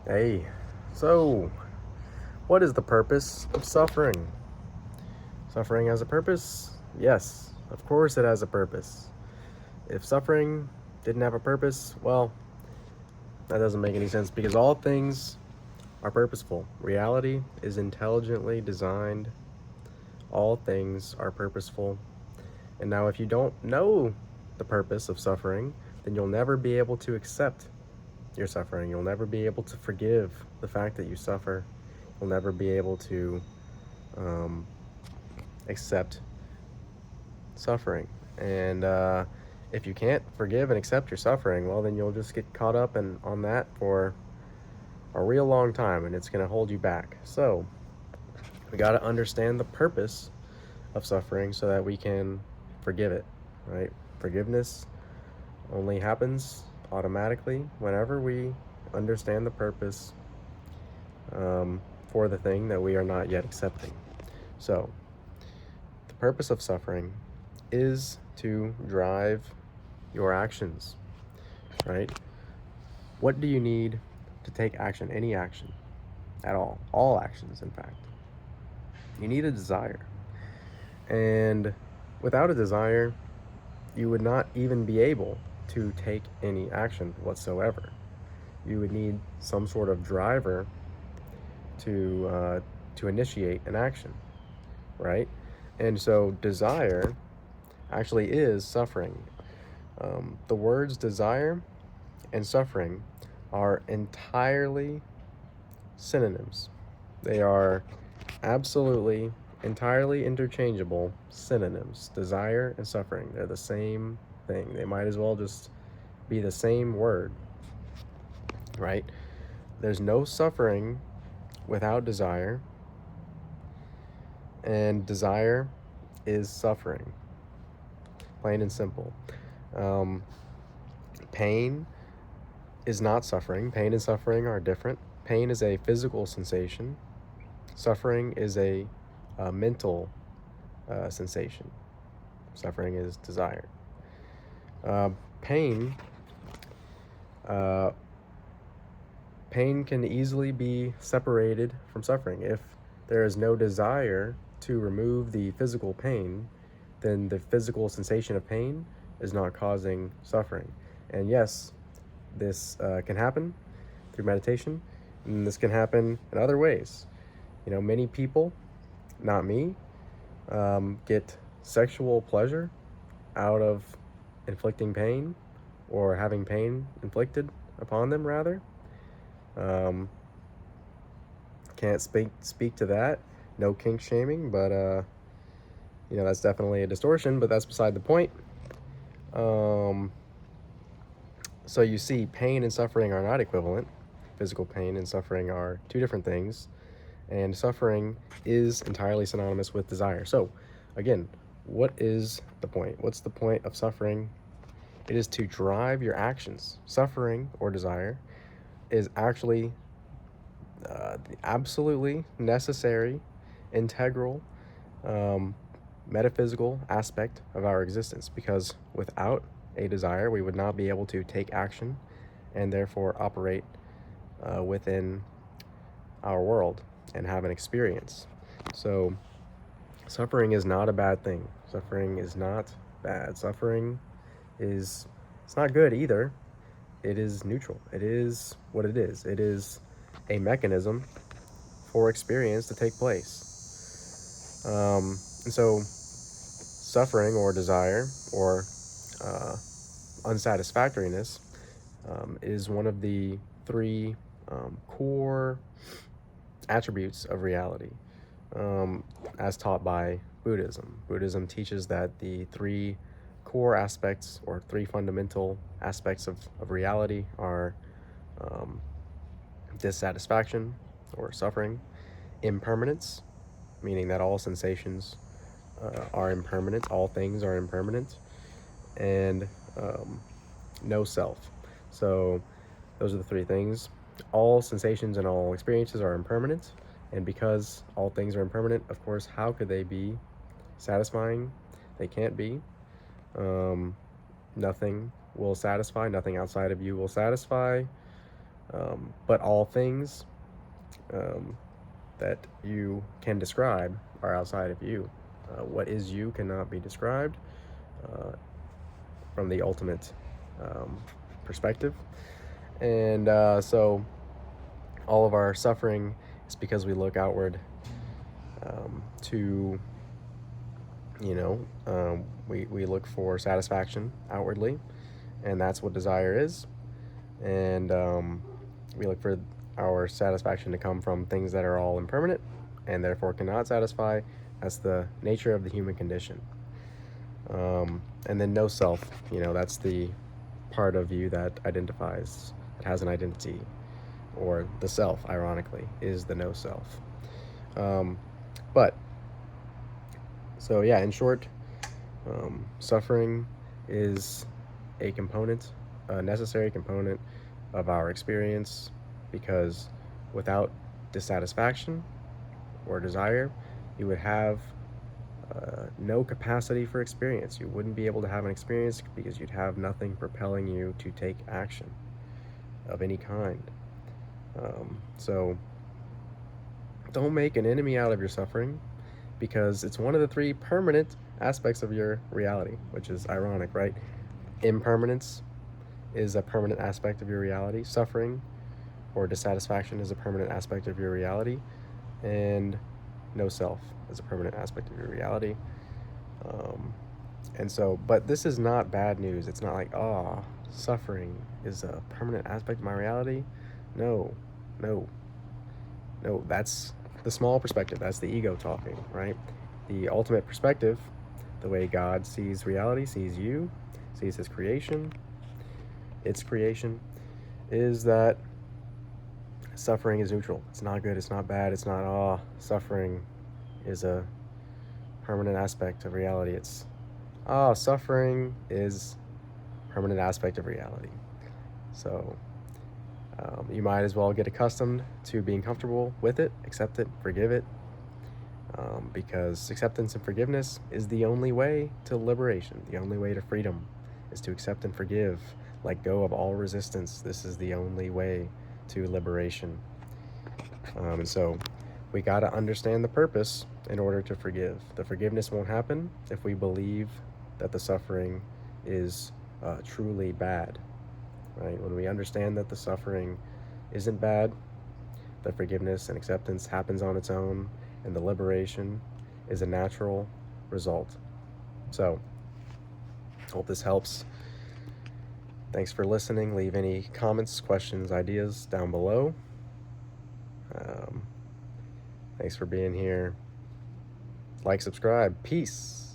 Hey, so what is the purpose of suffering? Suffering has a purpose? Yes, of course it has a purpose. If suffering didn't have a purpose, well, that doesn't make any sense because all things are purposeful. Reality is intelligently designed. All things are purposeful. And now, if you don't know the purpose of suffering, then you'll never be able to accept your suffering. You'll never be able to forgive the fact that you suffer. You'll never be able to um, accept suffering. And if you can't forgive and accept your suffering, well, then you'll just get caught up on that for a real long time, and it's going to hold you back. So we got to understand the purpose of suffering so that we can forgive it, right? Forgiveness only happens automatically whenever we understand the purpose for the thing that we are not yet accepting. So the purpose of suffering is to drive your actions, right? What do you need to take action? Any action at all actions, in fact. You need a desire. And without a desire, you would not even be able to take any action whatsoever. You would need some sort of driver to initiate an action, right? And so desire actually is suffering. The words desire and suffering are entirely synonyms. They are absolutely, entirely interchangeable synonyms. Desire and suffering, they're the same thing. They might as well just be the same word, right? There's no suffering without desire, and desire is suffering, plain and simple. Um, Pain is not suffering. Pain and suffering are different. Pain is a physical sensation. Suffering is a mental sensation. Suffering is desire. Pain uh, pain can easily be separated from suffering. If there is no desire to remove the physical pain, then the physical sensation of pain is not causing suffering. And yes, this can happen through meditation, and this can happen in other ways. Many people, not me, get sexual pleasure out of inflicting pain or having pain inflicted upon them, rather. Um, can't speak to that. No kink shaming, but that's definitely a distortion. But that's beside the point. So you see, pain and suffering are not equivalent. Physical pain and suffering are two different things, and suffering is entirely synonymous with desire. So, again, what is the point? What's the point of suffering? It is to drive your actions. Suffering or desire is actually the absolutely necessary, integral, metaphysical aspect of our existence, because without a desire, we would not be able to take action and therefore operate within our world and have an experience. So, suffering is not a bad thing. Suffering is not bad. Suffering is, it's not good either. It is neutral. It is what it is. It is a mechanism for experience to take place. And so, suffering or desire or unsatisfactoriness is one of the three core attributes of reality, as taught by Buddhism. Buddhism teaches that the three core aspects or three fundamental aspects of reality are dissatisfaction or suffering, impermanence, meaning that all sensations are impermanent, all things are impermanent, and no self. So those are the three things. All sensations and all experiences are impermanent, and because all things are impermanent, of course, how could they be satisfying? They can't be. Nothing will satisfy. Nothing outside of you will satisfy. But all things that you can describe are outside of you. What is you cannot be described uh, from the ultimate perspective. And so all of our suffering is because we look outward to, we look for satisfaction outwardly, and that's what desire is. And we look for our satisfaction to come from things that are all impermanent and therefore cannot satisfy. That's the nature of the human condition. And then no self, that's the part of you that identifies, that has an identity, or the self, ironically, is the no self. But, so yeah, in short, suffering is a component, a necessary component of our experience, because without dissatisfaction or desire, you would have no capacity for experience. You wouldn't be able to have an experience because you'd have nothing propelling you to take action of any kind. So don't make an enemy out of your suffering, because it's one of the three permanent aspects of your reality, which is ironic, right? Impermanence is a permanent aspect of your reality. Suffering or dissatisfaction is a permanent aspect of your reality. And no self is a permanent aspect of your reality. And so, but this is not bad news. It's not like, suffering is a permanent aspect of my reality. No, that's the small perspective. That's the ego talking, right? The ultimate perspective, the way God sees reality, sees you, sees his creation, its creation, is that suffering is neutral. It's not good, it's not bad, it's not, suffering is a permanent aspect of reality. It's, suffering is a permanent aspect of reality. So you might as well get accustomed to being comfortable with it, accept it, forgive it, because acceptance and forgiveness is the only way to liberation. The only way to freedom is to accept and forgive, let go of all resistance. This is the only way to liberation. And so we got to understand the purpose in order to forgive. The forgiveness won't happen if we believe that the suffering is truly bad, right? When we understand that the suffering isn't bad, the forgiveness and acceptance happens on its own, and the liberation is a natural result. So, hope this helps. Thanks for listening. Leave any comments, questions, ideas down below. Thanks for being here. Like, subscribe. Peace.